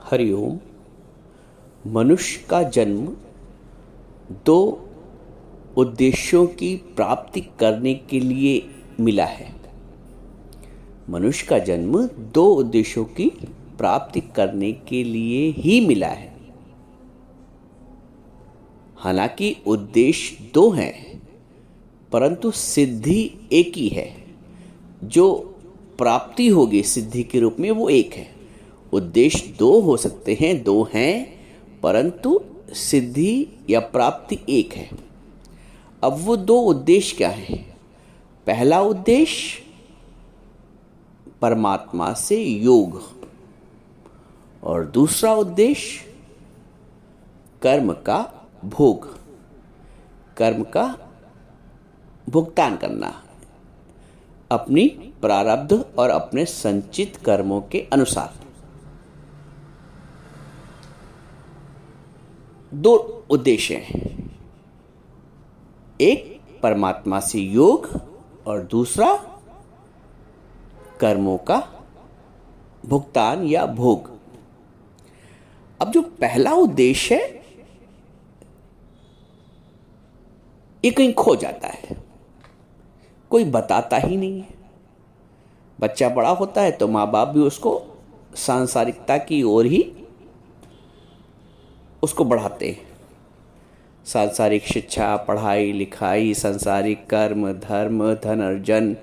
हरिओम। मनुष्य का जन्म दो उद्देश्यों की प्राप्ति करने के लिए मिला है। मनुष्य का जन्म दो उद्देश्यों की प्राप्ति करने के लिए ही मिला है। हालांकि उद्देश्य दो हैं, परंतु सिद्धि एक ही है। जो प्राप्ति होगी सिद्धि के रूप में वो एक है। उद्देश्य दो हो सकते हैं, दो हैं, परंतु सिद्धि या प्राप्ति एक है। अब वो दो उद्देश्य क्या है? पहला उद्देश्य परमात्मा से योग और दूसरा उद्देश्य कर्म का भोग, कर्म का भुगतान करना अपनी प्रारब्ध और अपने संचित कर्मों के अनुसार। दो उद्देश्य हैं, एक परमात्मा से योग और दूसरा कर्मों का भुगतान या भोग। अब जो पहला उद्देश्य है ये कहीं खो जाता है, कोई बताता ही नहीं है। बच्चा बड़ा होता है तो माँ बाप भी उसको सांसारिकता की ओर ही उसको बढ़ाते हैं। सांसारिक शिक्षा, पढ़ाई लिखाई, सांसारिक कर्म, धर्म, धन अर्जन,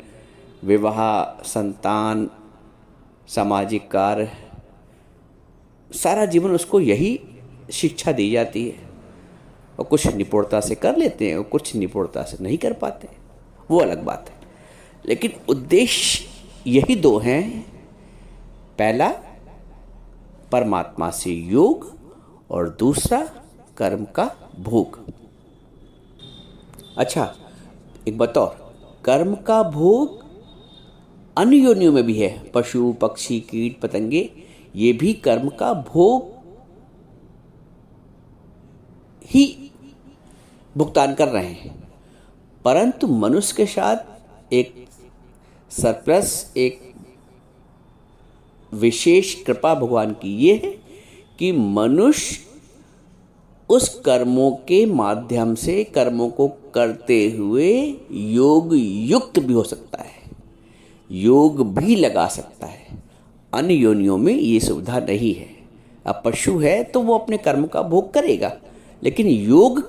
विवाह, संतान, सामाजिक कार्य, सारा जीवन उसको यही शिक्षा दी जाती है। और कुछ निपुणता से कर लेते हैं और कुछ निपुणता से नहीं कर पाते, वो अलग बात है। लेकिन उद्देश्य यही दो हैं, पहला परमात्मा से योग और दूसरा कर्म का भोग। अच्छा, एक बताओ, कर्म का भोग अन्य योनियों में भी है। पशु, पक्षी, कीट, पतंगे ये भी कर्म का भोग ही भुगतान कर रहे हैं, परंतु मनुष्य के साथ एक सरप्लस, एक विशेष कृपा भगवान की ये है कि मनुष्य उस कर्मों के माध्यम से कर्मों को करते हुए योग युक्त भी हो सकता है, योग भी लगा सकता है। अन्य योनियों में ये सुविधा नहीं है। अब पशु है तो वो अपने कर्म का भोग करेगा, लेकिन योग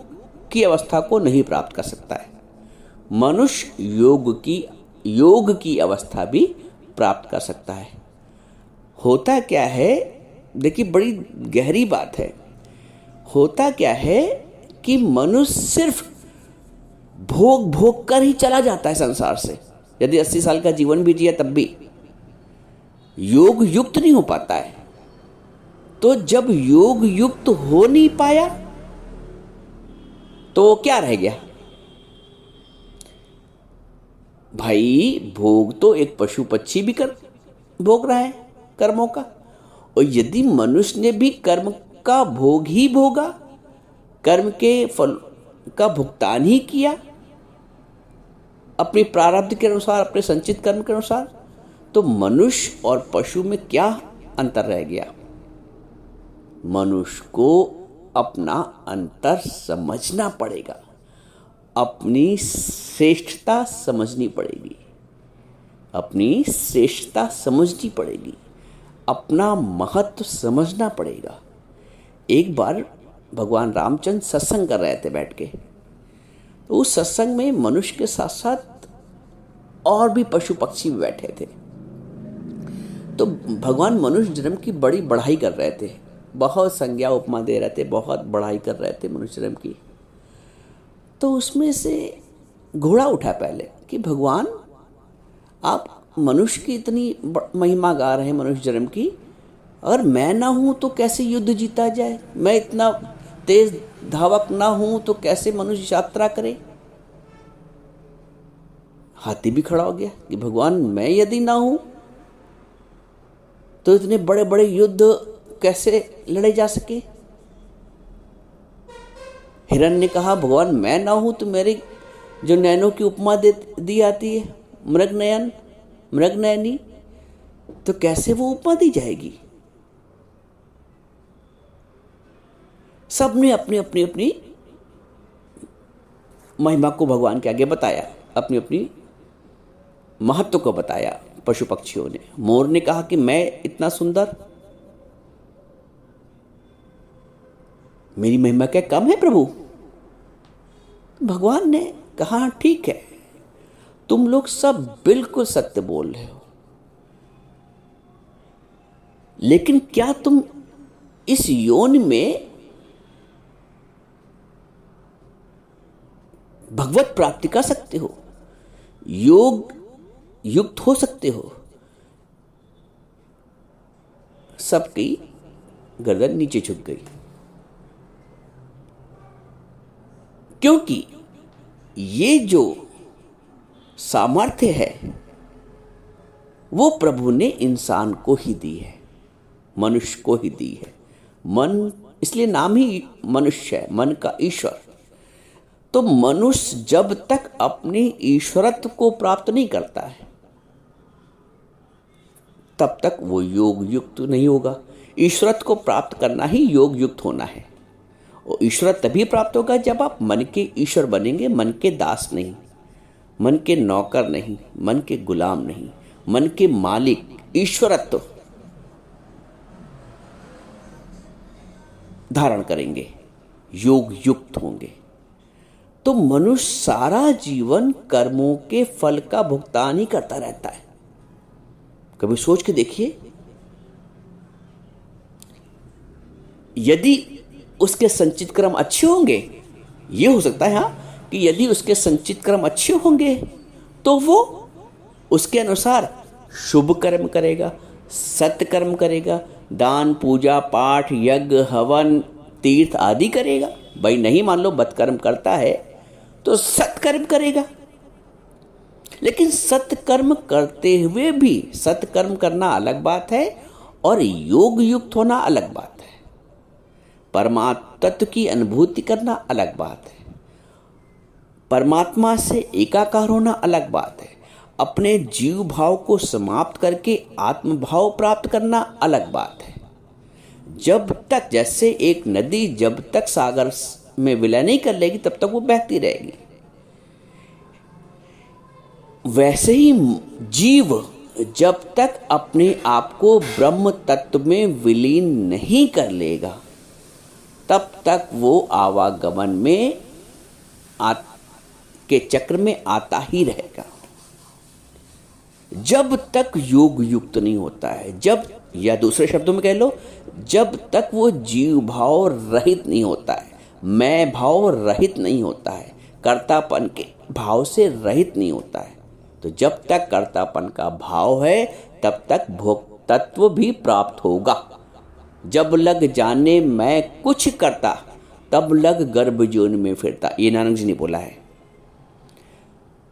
की अवस्था को नहीं प्राप्त कर सकता है। मनुष्य योग की अवस्था भी प्राप्त कर सकता है। होता क्या है, देखिए बड़ी गहरी बात है। होता क्या है कि मनुष्य सिर्फ भोग कर ही चला जाता है संसार से। यदि 80 साल का जीवन भी जिया तब भी योग युक्त नहीं हो पाता है। तो जब योग युक्त हो नहीं पाया तो क्या रह गया? भाई भोग तो एक पशु पक्षी भी कर भोग रहा है कर्मों का। और यदि मनुष्य ने भी कर्म का भोग ही भोगा, कर्म के फल का भुगतान ही किया अपनी प्रारब्ध के अनुसार, अपने संचित कर्म के अनुसार, तो मनुष्य और पशु में क्या अंतर रह गया? मनुष्य को अपना अंतर समझना पड़ेगा, अपनी श्रेष्ठता समझनी पड़ेगी, अपनी श्रेष्ठता समझनी पड़ेगी, अपना महत्व समझना पड़ेगा। एक बार भगवान रामचंद्र सत्संग कर रहे थे बैठ के, तो उस सत्संग में मनुष्य के साथ साथ और भी पशु पक्षी भी बैठे थे। तो भगवान मनुष्य जन्म की बड़ी बढ़ाई कर रहे थे, बहुत संज्ञा उपमा दे रहे थे, बहुत बढ़ाई कर रहे थे मनुष्य जन्म की। तो उसमें से घोड़ा उठा पहले कि भगवान आप मनुष्य की इतनी महिमा गा रहे हैं मनुष्य जन्म की, अगर मैं ना हूं तो कैसे युद्ध जीता जाए? मैं इतना तेज धावक ना हूं तो कैसे मनुष्य यात्रा करे? हाथी भी खड़ा हो गया कि भगवान मैं यदि ना हूं तो इतने बड़े बड़े युद्ध कैसे लड़े जा सके? हिरण ने कहा भगवान मैं ना हूं तो मेरे जो नैनों की उपमा दी आती है, मृगनयन, मृगनयनी, तो कैसे वो उपमा दी जाएगी? सब ने अपनी अपनी अपनी महिमा को भगवान के आगे बताया, अपनी अपनी महत्व को बताया। पशु पक्षियों ने, मोर ने कहा कि मैं इतना सुंदर, मेरी महिमा क्या कम है प्रभु? भगवान ने कहा ठीक है, तुम लोग सब बिल्कुल सत्य बोल रहे हो, लेकिन क्या तुम इस योनि में भगवत प्राप्ति कर सकते हो, योग युक्त हो सकते हो? सबकी गर्दन नीचे झुक गई, क्योंकि ये जो सामर्थ्य है वो प्रभु ने इंसान को ही दी है, मनुष्य को ही दी है। मन, इसलिए नाम ही मनुष्य है, मन का ईश्वर। तो मनुष्य जब तक अपने ईश्वरत्व को प्राप्त नहीं करता है तब तक वो योग युक्त नहीं होगा। ईश्वरत्व को प्राप्त करना ही योग युक्त होना है। और ईश्वर तभी प्राप्त होगा जब आप मन के ईश्वर बनेंगे, मन के दास नहीं, मन के नौकर नहीं, मन के गुलाम नहीं, मन के मालिक, ईश्वरत्व धारण करेंगे, योग युक्त होंगे। तो मनुष्य सारा जीवन कर्मों के फल का भुगतान ही करता रहता है। कभी सोच के देखिए, यदि उसके संचित कर्म अच्छे होंगे, ये हो सकता है हाँ कि यदि उसके संचित कर्म अच्छे होंगे तो वो उसके अनुसार शुभ कर्म करेगा, सत्य कर्म करेगा, दान पूजा पाठ यज्ञ हवन तीर्थ आदि करेगा। भाई नहीं, मान लो बदकर्म करता है तो सत्कर्म करेगा। लेकिन सत्कर्म करते हुए भी, सत्कर्म करना अलग बात है और योग युक्त होना अलग बात है। परमात्मा तत्व की अनुभूति करना अलग बात है, परमात्मा से एकाकार होना अलग बात है, अपने जीव भाव को समाप्त करके आत्म भाव प्राप्त करना अलग बात है। जब तक, जैसे एक नदी जब तक सागर में विलय नहीं कर लेगी तब तक वो बहती रहेगी, वैसे ही जीव जब तक अपने आप को ब्रह्म तत्व में विलीन नहीं कर लेगा तब तक वो आवागमन में के चक्र में आता ही रहेगा। जब तक योग युक्त नहीं होता है, जब, या दूसरे शब्दों में कह लो, जब तक वो जीव भाव रहित नहीं होता है, मैं भाव रहित नहीं होता है, कर्तापन के भाव से रहित नहीं होता है, तो जब तक कर्तापन का भाव है तब तक भोक्तत्व भी प्राप्त होगा। जब लग जाने मैं कुछ करता तब लग गर्भ जोन में फिरता, ये नानक जी ने बोला है।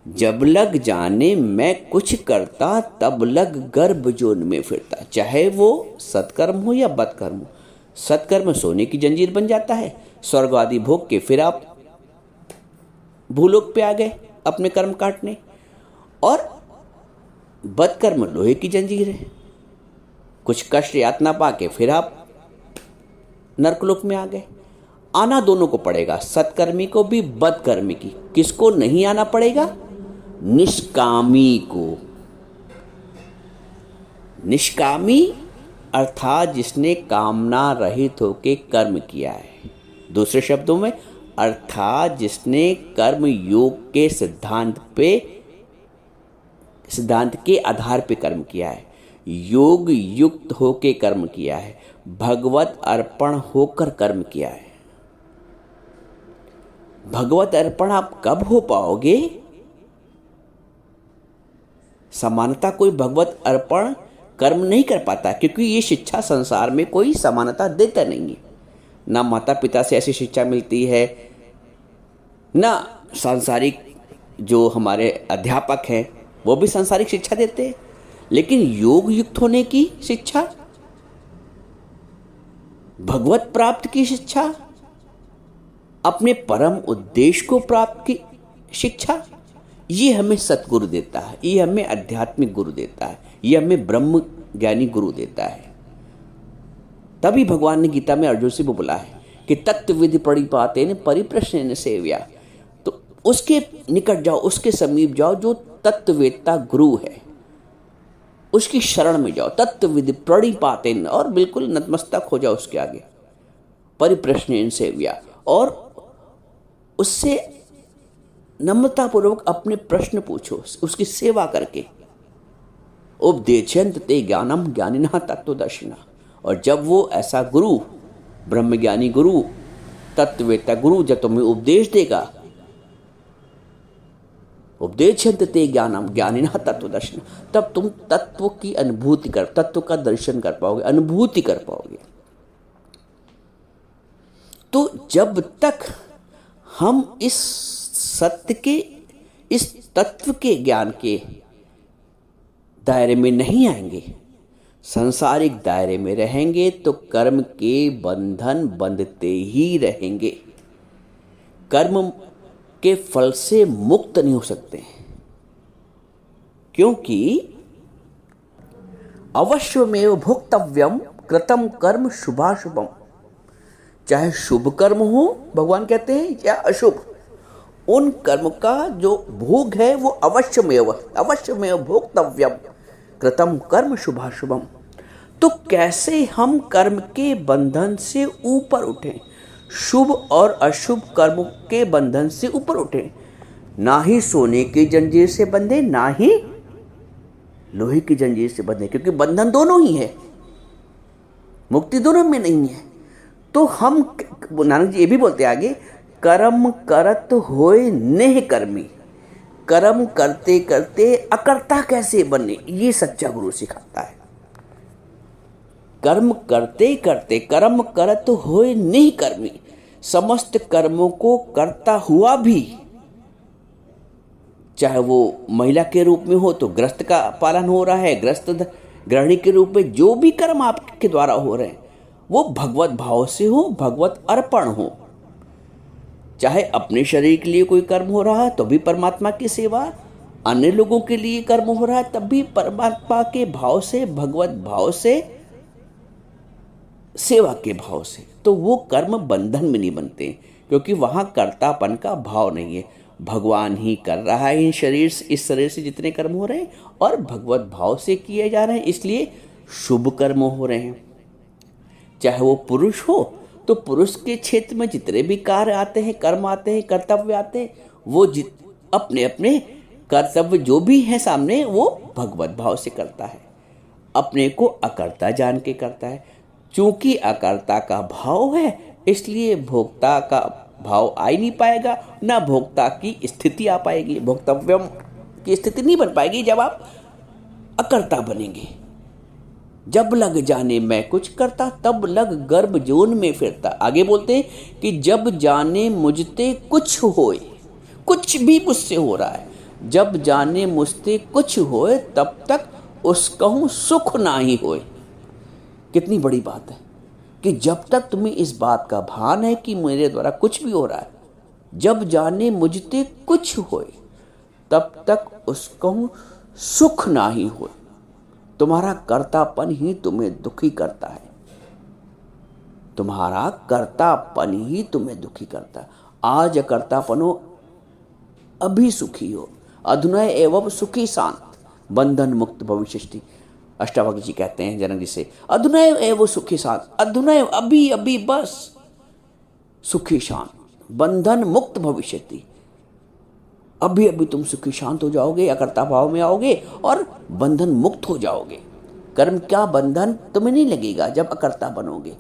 जब लग जाने मैं कुछ करता तब लग गर्भ जोन में फिरता, चाहे वो सत्कर्म हो या बदकर्म हो। सत्कर्म सोने की जंजीर बन जाता है, स्वर्ग आदि भोग के फिर आप भूलोक पे आ गए अपने कर्म काटने, और बदकर्म लोहे की जंजीर है, कुछ कष्ट यातना पाके फिर आप नरकलोक में आ गए। आना दोनों को पड़ेगा, सत्कर्मी को भी बदकर्मी की। किसको नहीं आना पड़ेगा? निष्कामी को। निष्कामी अर्थात जिसने कामना रहित होकर कर्म किया है। दूसरे शब्दों में अर्थात जिसने कर्म योग के सिद्धांत के आधार पे कर्म किया है, योग युक्त होकर कर्म किया है, भगवत अर्पण होकर कर्म किया है। भगवत अर्पण आप कब हो पाओगे? समानता कोई भगवत अर्पण कर्म नहीं कर पाता, क्योंकि ये शिक्षा संसार में कोई समानता देता नहीं है। ना माता पिता से ऐसी शिक्षा मिलती है, ना सांसारिक जो हमारे अध्यापक हैं वो भी सांसारिक शिक्षा देते हैं। लेकिन योग युक्त होने की शिक्षा, भगवत प्राप्त की शिक्षा, अपने परम उद्देश्य को प्राप्त की शिक्षा, ये हमें सतगुरु देता है, ये हमें आध्यात्मिक गुरु देता है, ये हमें ब्रह्म ज्ञानी गुरु देता है। तभी भगवान ने गीता में अर्जुन से भी बोला है कि तत्वविधि प्रणिपातेन परिप्रश्नेन सेव्या। तो उसके निकट जाओ, उसके समीप जाओ जो तत्ववेत्ता गुरु है, उसकी शरण में जाओ, तत्वविधि प्रणिपातेन, और बिल्कुल नतमस्तक हो जाओ उसके आगे, परिप्रश्नेन सेव्या, और उससे नम्रतापूर्वक अपने प्रश्न पूछो, उसकी सेवा करके। उपदेशंत ते ज्ञानम ज्ञानिना तत्वदर्शिना। और जब वो ऐसा गुरु, ब्रह्मज्ञानी गुरु, तत्ववेत्ता गुरु जब तुम्हें उपदेश देगा, उपदेशंत ते ज्ञानम ज्ञानिना तत्वदर्शिना, तब तुम तत्व की अनुभूति कर, तत्व का दर्शन कर पाओगे, अनुभूति कर पाओगे। तो जब तक हम इस सत्य के, इस तत्व के ज्ञान के दायरे में नहीं आएंगे, सांसारिक दायरे में रहेंगे, तो कर्म के बंधन बंधते ही रहेंगे। कर्म के फल से मुक्त नहीं हो सकते, क्योंकि अवश्यमेव भोक्तव्यम कृतम कर्म शुभाशुभम। चाहे शुभ कर्म हो, भगवान कहते हैं, या अशुभ, उन कर्म का जो भोग है वो अवश्यमेव भोक्तव्यम कृतम कर्म शुभाशुभम। तो कैसे हम कर्म के बंधन से ऊपर उठें, शुभ और अशुभ कर्मों के बंधन से ऊपर उठें? ना ही सोने की जंजीर से बंधे, ना ही लोहे की जंजीर से बंधे, क्योंकि बंधन दोनों ही है, मुक्ति दोनों में नहीं है। तो हम, नानक जी ये भी बोलते आगे, कर्म करत होए नेह कर्मी। कर्म करते करते अकर्ता कैसे बने, ये सच्चा गुरु सिखाता है। कर्म करते करते, कर्म करत होए नेह कर्मी, समस्त कर्मों को करता हुआ भी, चाहे वो महिला के रूप में हो तो ग्रस्त का पालन हो रहा है, ग्रस्त गृहिणी के रूप में जो भी कर्म आपके द्वारा हो रहे हैं वो भगवत भाव से हो, भगवत अर्पण हो। चाहे अपने शरीर के लिए कोई कर्म हो रहा है तो भी परमात्मा की सेवा, अन्य लोगों के लिए कर्म हो रहा है तब भी परमात्मा के भाव से, भगवत भाव से, सेवा के भाव से, तो वो कर्म बंधन में नहीं बनते, क्योंकि वहाँ कर्तापन का भाव नहीं है। भगवान ही कर रहा है इस शरीर से जितने कर्म हो रहे हैं, और भगवत भाव से किए जा रहे हैं, इसलिए शुभ कर्म हो रहे हैं। चाहे वो पुरुष हो तो पुरुष के क्षेत्र में जितने भी कार्य आते हैं, कर्म आते हैं, कर्तव्य आते हैं, वो अपने अपने कर्तव्य जो भी है सामने, वो भगवत भाव से करता है, अपने को अकर्ता जान के करता है। चूंकि अकर्ता का भाव है, इसलिए भोक्ता का भाव आ ही नहीं पाएगा, ना भोक्ता की स्थिति आ पाएगी, भोक्तव्यम की स्थिति नहीं बन पाएगी जब आप अकर्ता बनेंगे। जब लग जाने मैं कुछ करता, तब लग गर्भ जोन में फिरता। आगे बोलते हैं कि जब जाने मुझते कुछ होए, कुछ भी मुझसे हो रहा है, जब जाने मुझते कुछ होए तब तक उसकहूँ सुख ना ही होए। कितनी बड़ी बात है कि जब तक तुम्हें इस बात का भान है कि मेरे द्वारा कुछ भी हो रहा है, जब जाने मुझते कुछ होए तब तक उसकहूँ सुख ना ही होए। तुम्हारा कर्तापन ही तुम्हें दुखी करता है, तुम्हारा कर्तापन ही तुम्हें दुखी करता है। आज अकर्तापन हो, अभी सुखी हो, अधुना एवं सुखी शांत, बंधन मुक्त भविष्यति। अष्टावक्र जी कहते हैं जनक जी से, अधुना एवं सुखी शांत, अधुना अभी अभी बस सुखी शांत, बंधन मुक्त भविष्यति। अभी अभी तुम सुखी शांत हो जाओगे, अकर्ता भाव में आओगे और बंधन मुक्त हो जाओगे। कर्म का बंधन तुम्हें नहीं लगेगा जब अकर्ता बनोगे।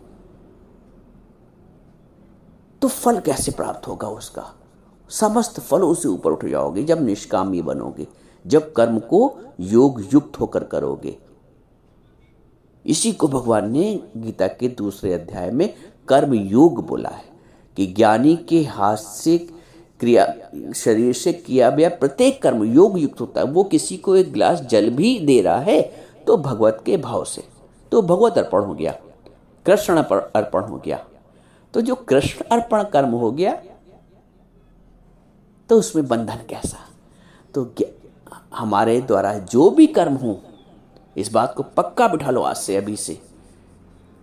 तो फल कैसे प्राप्त होगा उसका? समस्त फलों से ऊपर उठ जाओगे जब निष्कामी बनोगे, जब कर्म को योग युक्त होकर करोगे। इसी को भगवान ने गीता के दूसरे अध्याय में कर्म योग बोला है कि ज्ञानी के हाथ से क्रिया, शरीर से किया गया प्रत्येक कर्म योग युक्त होता है। वो किसी को एक गिलास जल भी दे रहा है तो भगवत के भाव से, तो भगवत अर्पण हो गया, कृष्ण अर्पण हो गया। तो जो कृष्ण अर्पण कर्म हो गया तो उसमें बंधन कैसा? तो हमारे द्वारा जो भी कर्म हो, इस बात को पक्का बिठा लो आज से, अभी से,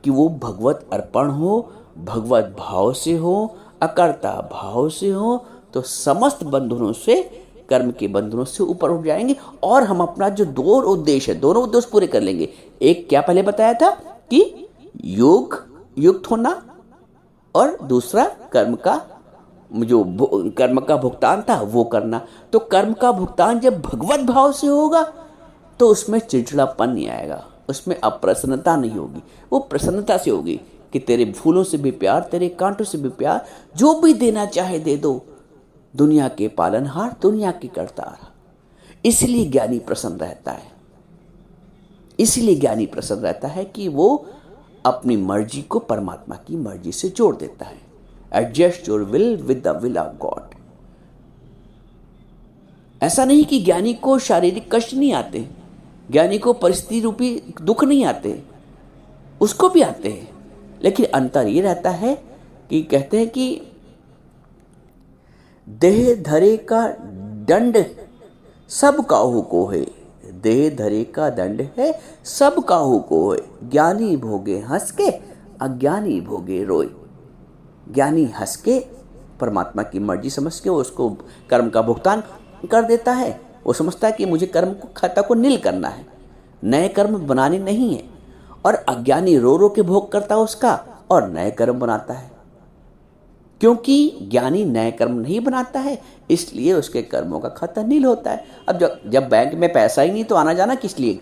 कि वो भगवत अर्पण हो, भगवत भाव से हो, अकर्ता भाव से हो, तो समस्त बंधनों से, कर्म के बंधनों से ऊपर उठ जाएंगे और हम अपना जो दो उद्देश्य है, दोनों उद्देश्य पूरे कर लेंगे। एक क्या पहले बताया था कि योग युक्त होना, और दूसरा कर्म का जो कर्म का भुगतान था वो करना। तो कर्म का भुगतान जब भगवत भाव से होगा तो उसमें चिड़चिड़ापन नहीं आएगा, उसमें अप्रसन्नता नहीं होगी, वो प्रसन्नता से होगी कि तेरे फूलों से भी प्यार, तेरे कांटों से भी प्यार, जो भी देना चाहे दे दो, दुनिया के पालनहार, दुनिया के करतार। इसलिए ज्ञानी प्रसन्न रहता है, इसलिए ज्ञानी प्रसन्न रहता है कि वो अपनी मर्जी को परमात्मा की मर्जी से जोड़ देता है। Adjust your will with the will of God. ऐसा नहीं कि ज्ञानी को शारीरिक कष्ट नहीं आते, ज्ञानी को परिस्थिति रूपी दुख नहीं आते, उसको भी आते हैं, लेकिन अंतर ये रहता है कि कहते हैं कि देह धरे का दंड सब काहू को है, देह धरे का दंड है सब काहू को है, ज्ञानी भोगे हंस के, अज्ञानी भोगे रोए। ज्ञानी हंस के परमात्मा की मर्जी समझ के उसको कर्म का भुगतान कर देता है। वो समझता है कि मुझे कर्म को खाता को नील करना है, नए कर्म बनाने नहीं है। और अज्ञानी रो रो के भोग करता है उसका और नए कर्म बनाता है, क्योंकि ज्ञानी नए कर्म नहीं बनाता है, इसलिए उसके कर्मों का खाता नील होता है। अब जब बैंक में पैसा ही नहीं तो आना जाना किस लिए?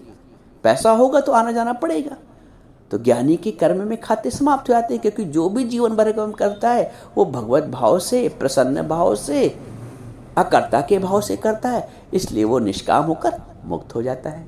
पैसा होगा तो आना जाना पड़ेगा। तो ज्ञानी के कर्म में खाते समाप्त हो जाते हैं, क्योंकि जो भी जीवन भर कर्म करता है वो भगवत भाव से, प्रसन्न भाव से, अकर्ता के भाव से करता है, इसलिए वो निष्काम होकर मुक्त हो जाता है।